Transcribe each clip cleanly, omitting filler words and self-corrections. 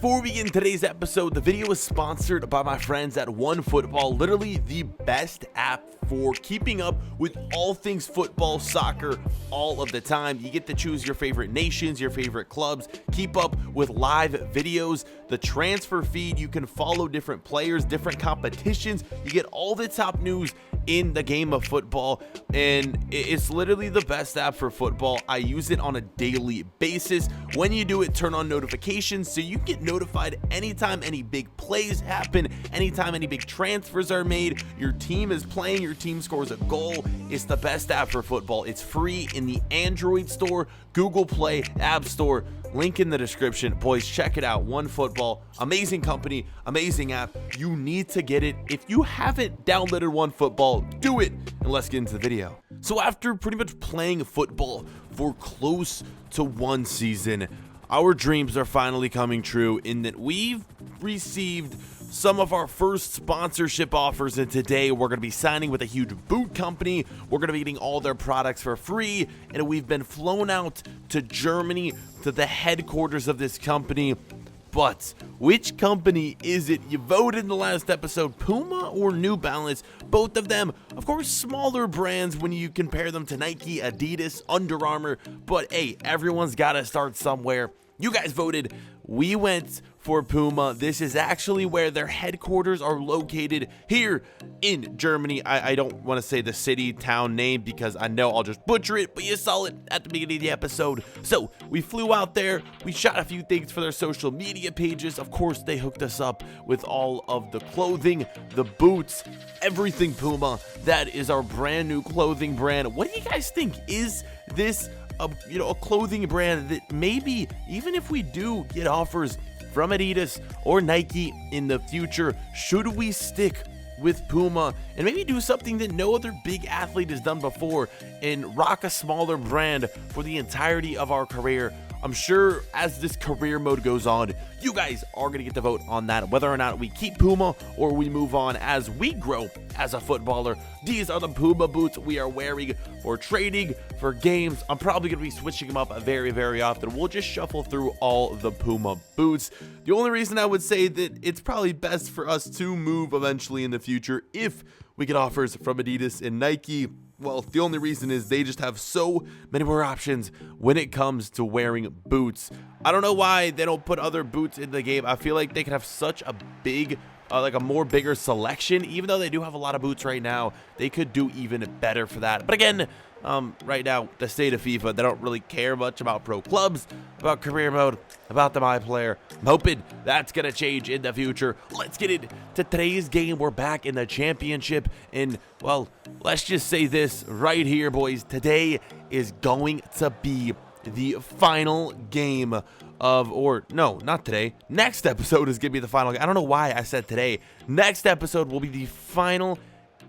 before we begin today's episode, the video is sponsored by my friends at OneFootball, literally the best app for keeping up with all things football, soccer, all of the time. You get to choose your favorite nations, your favorite clubs, keep up with live videos, the transfer feed, you can follow different players, different competitions, you get all the top news in the game of football, and it's literally the best app for football. I use it on a daily basis. When you do it, turn on notifications so you get notified anytime any big plays happen, anytime any big transfers are made, your team is playing, your team scores a goal. It's the best app for football. It's free in the Android store, Google Play, App Store. Link in the description. Boys, check it out. OneFootball, amazing company, amazing app. You need to get it. If you haven't downloaded OneFootball, do it. And let's get into the video. So after pretty much playing football for close to one season, our dreams are finally coming true in that we've received some of our first sponsorship offers, and today we're going to be signing with a huge boot company. We're going to be getting all their products for free, and we've been flown out to Germany to the headquarters of this company. But which company is it? You voted in the last episode, Puma or New Balance. Both of them, of course, smaller brands when you compare them to Nike, Adidas, Under Armour. But hey, everyone's got to start somewhere. You guys voted. We went for Puma. This is actually where their headquarters are located, here in Germany. I don't want to say the city, town name because I know I'll just butcher it, but you saw it at the beginning of the episode. So we flew out there. We shot a few things for their social media pages. Of course, they hooked us up with all of the clothing, the boots, everything Puma. That is our brand new clothing brand. What do you guys think? Is this a clothing brand that maybe, even if we do get offers from Adidas or Nike in the future, should we stick with Puma and maybe do something that no other big athlete has done before and rock a smaller brand for the entirety of our career? I'm sure as this career mode goes on, you guys are going to get to vote on that, whether or not we keep Puma or we move on as we grow as a footballer. These are the Puma boots we are wearing for trading, for games. I'm probably going to be switching them up very, very often. We'll just shuffle through all the Puma boots. The only reason I would say that it's probably best for us to move eventually in the future if we get offers from Adidas and Nike, well, the only reason is they just have so many more options when it comes to wearing boots. I don't know why they don't put other boots in the game. I feel like they could have such a big, like a more bigger selection. Even though they do have a lot of boots right now, they could do even better for that. But again, right now, the state of FIFA, they don't really care much about pro clubs, about career mode, about the my player. I'm hoping that's going to change in the future. Let's get into today's game. We're back in the championship, and, well, let's just say this right here, boys. Today is going to be the final game of, or no, not today. Next episode is going to be the final game. I don't know why I said today. Next episode will be the final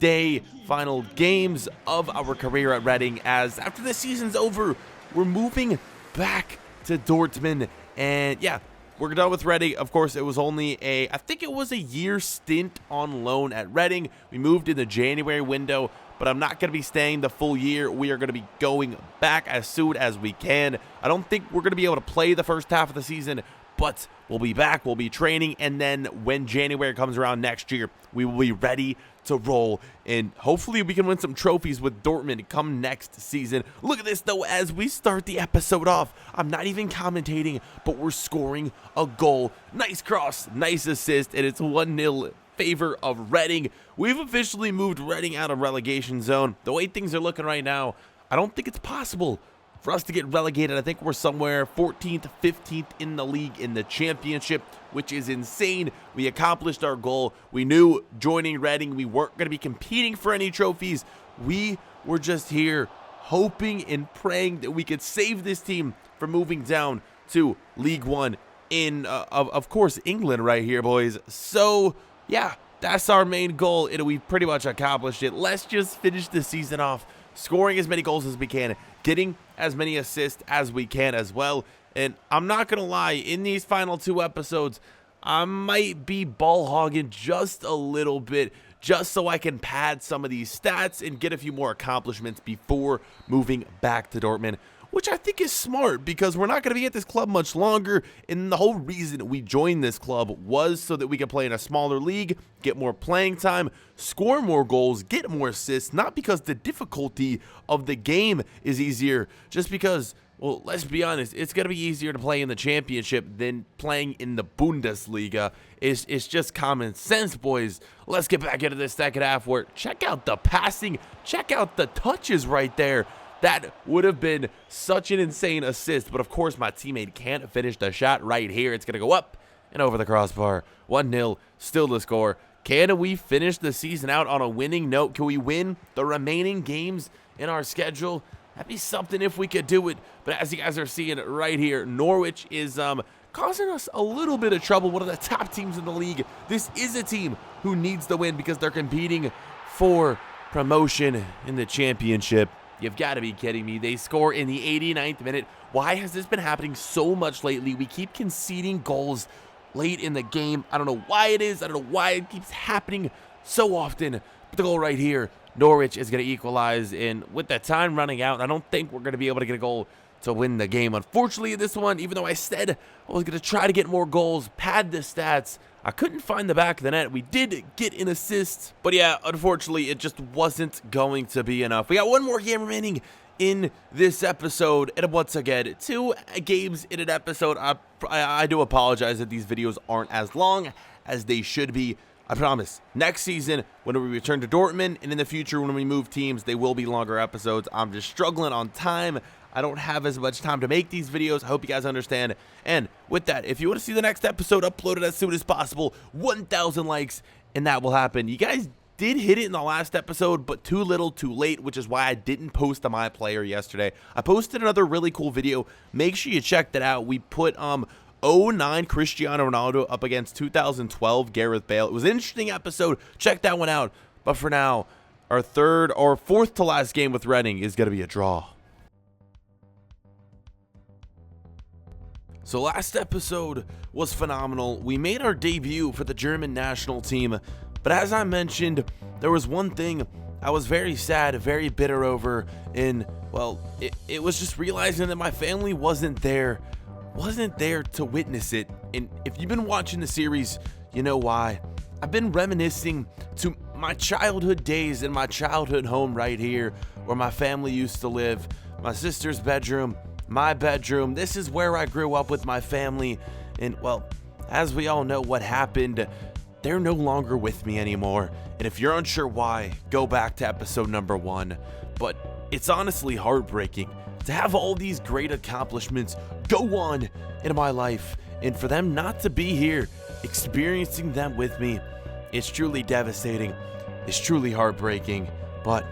games of our career at Reading, as after the season's over, we're moving back to Dortmund. And yeah, we're done with Reading. Of course, it was only I think it was a year stint on loan at Reading. We moved in the January window, but I'm not going to be staying the full year. We are going to be going back as soon as we can. I don't think we're going to be able to play the first half of the season, but we'll be back, we'll be training, and then when January comes around next year, we will be ready to roll, and hopefully we can win some trophies with Dortmund come next season. Look at this, though, as we start the episode off. I'm not even commentating, but we're scoring a goal. Nice cross, nice assist, and it's 1-0 favor of Reading. We've officially moved Reading out of relegation zone. The way things are looking right now, I don't think it's possible for us to get relegated. I think we're somewhere 14th, 15th in the league in the championship, which is insane. We accomplished our goal. We knew joining Reading, we weren't going to be competing for any trophies. We were just here hoping and praying that we could save this team from moving down to League One in, of course, England right here, boys. So, yeah, that's our main goal, and we pretty much accomplished it. Let's just finish the season off scoring as many goals as we can, getting as many assists as we can as well. And I'm not going to lie, in these final two episodes, I might be ball hogging just a little bit, just so I can pad some of these stats and get a few more accomplishments before moving back to Dortmund. which I think is smart because we're not going to be at this club much longer. And the whole reason we joined this club was so that we could play in a smaller league, get more playing time, score more goals, get more assists, not because the difficulty of the game is easier, just because, well, let's be honest, it's going to be easier to play in the championship than playing in the Bundesliga. It's just common sense, boys. Let's get back into this second half where check out the passing, check out the touches right there. That would have been such an insane assist, but of course my teammate can't finish the shot right here. It's going to go up and over the crossbar. 1-0, still the score. Can we finish the season out on a winning note? Can we win the remaining games in our schedule? That'd be something if we could do it. But as you guys are seeing right here, Norwich is causing us a little bit of trouble. One of the top teams in the league. This is a team who needs the win because they're competing for promotion in the championship. You've got to be kidding me. They score in the 89th minute. Why has this been happening so much lately? We keep conceding goals late in the game. I don't know why it is. I don't know why it keeps happening so often. But the goal right here, Norwich is going to equalize, and with the time running out, I don't think we're going to be able to get a goal to win the game. Unfortunately, this one, even though I said I was going to try to get more goals, pad the stats, I couldn't find the back of the net. We did get an assist, but yeah, unfortunately, it just wasn't going to be enough. We got one more game remaining in this episode, and once again, 2 games in an episode. I do apologize that these videos aren't as long as they should be. I promise, next season, when we return to Dortmund, and in the future when we move teams, they will be longer episodes. I'm just struggling on time. I don't have as much time to make these videos. I hope you guys understand. And with that, if you want to see the next episode uploaded as soon as possible, 1,000 likes, and that will happen. You guys did hit it in the last episode, but too little, too late, which is why I didn't post on my player yesterday. I posted another really cool video. Make sure you check that out. We put 09 Cristiano Ronaldo up against 2012 Gareth Bale. It was an interesting episode. Check that one out. But for now, our third or fourth to last game with Reading is going to be a draw. So last episode was phenomenal. We made our debut for the German national team. But as I mentioned, there was one thing I was very sad, very bitter over. And, well, it was just realizing that my family wasn't there to witness it. And if you've been watching the series, you know why. I've been reminiscing to my childhood days in my childhood home right here where my family used to live. My sister's bedroom, my bedroom. This is where I grew up with my family. And, well, as we all know what happened, they're no longer with me anymore. And if you're unsure why, go back to episode number 1. But it's honestly heartbreaking to have all these great accomplishments go on in my life, and for them not to be here, experiencing them with me, it's truly devastating. It's truly heartbreaking, but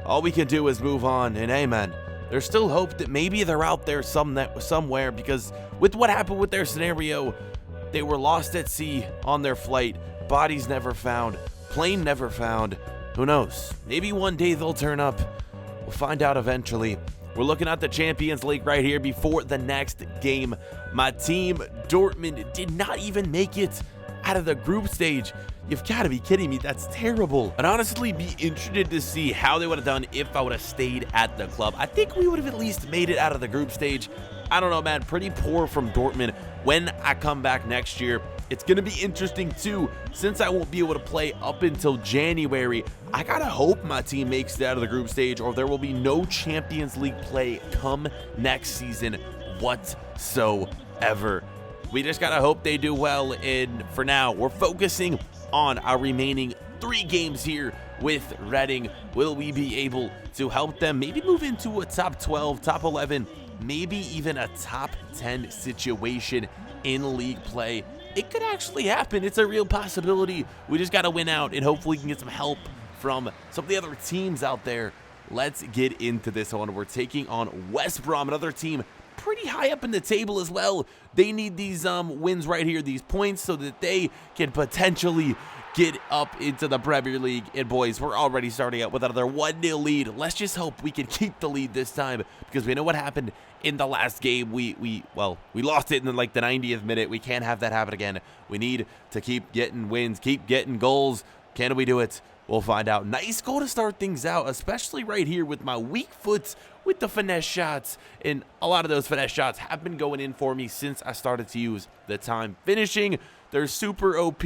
all we can do is move on, and amen. There's still hope that maybe they're out there somewhere, because with what happened with their scenario, they were lost at sea on their flight, bodies never found, plane never found. Who knows? Maybe one day they'll turn up. We'll find out eventually. We're looking at the Champions League right here before the next game. My team, Dortmund, did not even make it out of the group stage. You've got to be kidding me. That's terrible. I'd honestly be interested to see how they would have done if I would have stayed at the club. I think we would have at least made it out of the group stage. I don't know, man. Pretty poor from Dortmund. When I come back next year, it's going to be interesting too, since I won't be able to play up until January. I gotta hope my team makes it out of the group stage, or there will be no Champions League play come next season whatsoever. We just gotta hope they do well, and for now, we're focusing on our remaining 3 games here with Reading. Will we be able to help them maybe move into a top 12, top 11, maybe even a top 10 situation in league play? It could actually happen. It's a real possibility. We just got to win out, and hopefully we can get some help from some of the other teams out there. Let's get into this one. We're taking on West Brom, another team pretty high up in the table as well. They need these wins right here, these points, so that they can potentially get up into the Premier League. And boys, we're already starting out with another 1-0 lead. Let's just hope we can keep the lead this time, because we know what happened in the last game. We lost it in like the 90th minute. We can't have that happen again. We need to keep getting wins, keep getting goals. Can we do it? We'll find out. Nice goal to start things out, especially right here with my weak foot with the finesse shots. And a lot of those finesse shots have been going in for me since I started to use the time finishing. They're super OP,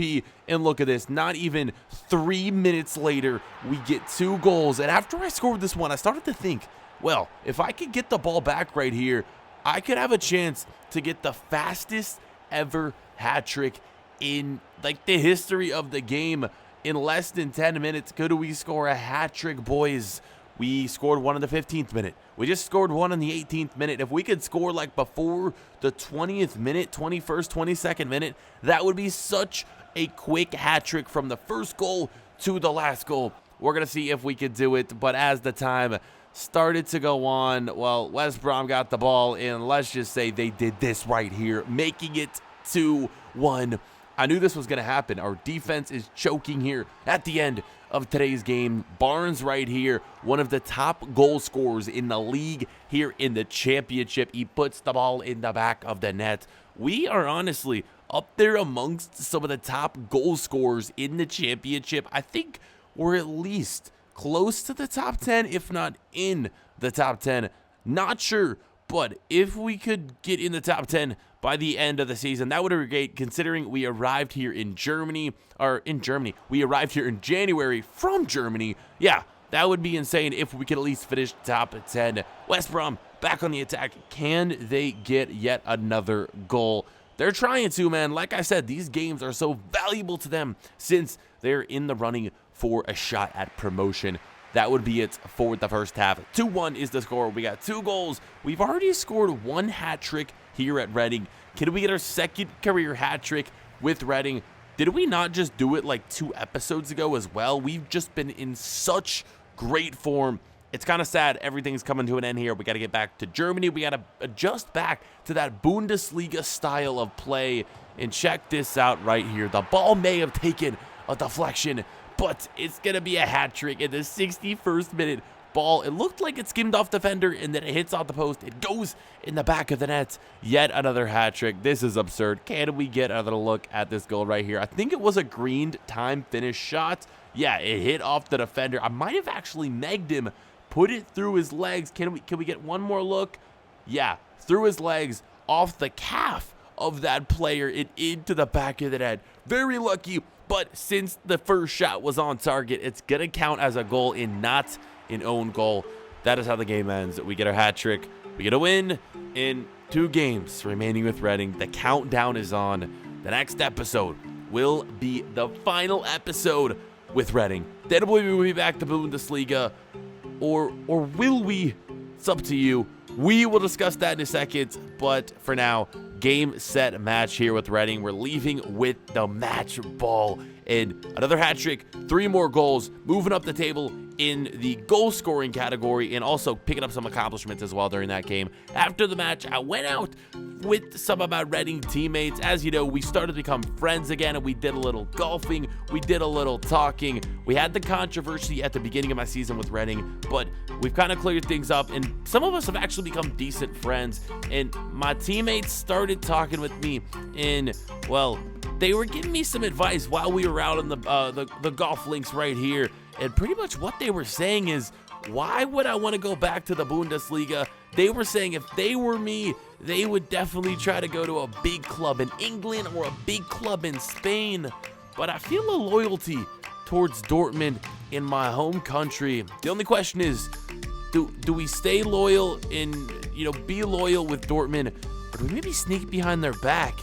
and look at this. Not even 3 minutes later, we get 2 goals. And after I scored this one, I started to think, well, if I could get the ball back right here, I could have a chance to get the fastest ever hat trick in like the history of the game. In less than 10 minutes, could we score a hat trick, boys? We scored one in the 15th minute. We just scored one in the 18th minute. If we could score like before the 20th minute, 21st, 22nd minute, that would be such a quick hat trick from the first goal to the last goal. We're going to see if we could do it. But as the time started to go on, well, West Brom got the ball, and let's just say they did this right here, making it 2-1. I knew this was going to happen. Our defense is choking here at the end of today's game. Barnes right here, one of the top goal scorers in the league here in the championship. He puts the ball in the back of the net. We are honestly up there amongst some of the top goal scorers in the championship. I think we're at least close to the top 10, if not in the top 10. Not sure, but if we could get in the top 10 by the end of the season, that would be great, considering we arrived here in Germany. We arrived here in January from Germany. Yeah, that would be insane if we could at least finish top 10. West Brom back on the attack. Can they get yet another goal? They're trying to, man. Like I said, these games are so valuable to them since they're in the running for a shot at promotion. That would be it for the first half. 2-1 is the score. We got 2 goals. We've already scored 1 hat trick here at Reading. Can we get our second career hat trick with Reading? Did we not just do it like 2 episodes ago as well? We've just been in such great form. It's kind of sad everything's coming to an end here. We got to get back to Germany. We got to adjust back to that Bundesliga style of play. And check this out right here. The ball may have taken a deflection, but it's going to be a hat trick in the 61st minute. Ball, it looked like it skimmed off defender, and then it hits off the post. It goes in the back of the net. Yet another hat trick. This is absurd. Can we get another look at this goal right here? I think it was a greened time finish shot. Yeah, it hit off the defender. I might have actually megged him, put it through his legs. Can we get one more look? Yeah, through his legs, off the calf of that player, and into the back of the net. Very lucky, but since the first shot was on target, it's going to count as a goal and not an own goal. That is how the game ends. We get our hat trick. We get a win in 2 games remaining with Reading. The countdown is on. The next episode will be the final episode with Reading. Then we will be back to Bundesliga, or will we? It's up to you. We will discuss that in a second, but for now, game, set, match here with Reading. We're leaving with the match ball and another hat trick, 3 more goals, moving up the table in the goal scoring category, and also picking up some accomplishments as well during that game. After the match, I went out with some of my Reading teammates. As you know, we started to become friends again, and we did a little golfing, we did a little talking. We had the controversy at the beginning of my season with Reading, but we've kind of cleared things up, and some of us have actually become decent friends. And my teammates started talking with me, and well, they were giving me some advice while we were out on the golf links right here. And pretty much what they were saying is, why would I want to go back to the Bundesliga? They were saying if they were me, they would definitely try to go to a big club in England or a big club in Spain. But I feel a loyalty towards Dortmund in my home country. The only question is, do we stay loyal and, be loyal with Dortmund, or do we maybe sneak behind their back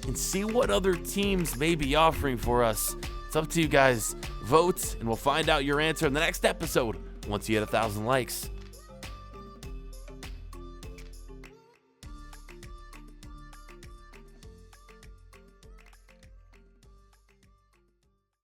and see what other teams may be offering for us? It's up to you guys. Vote, and we'll find out your answer in the next episode once you hit 1,000 likes.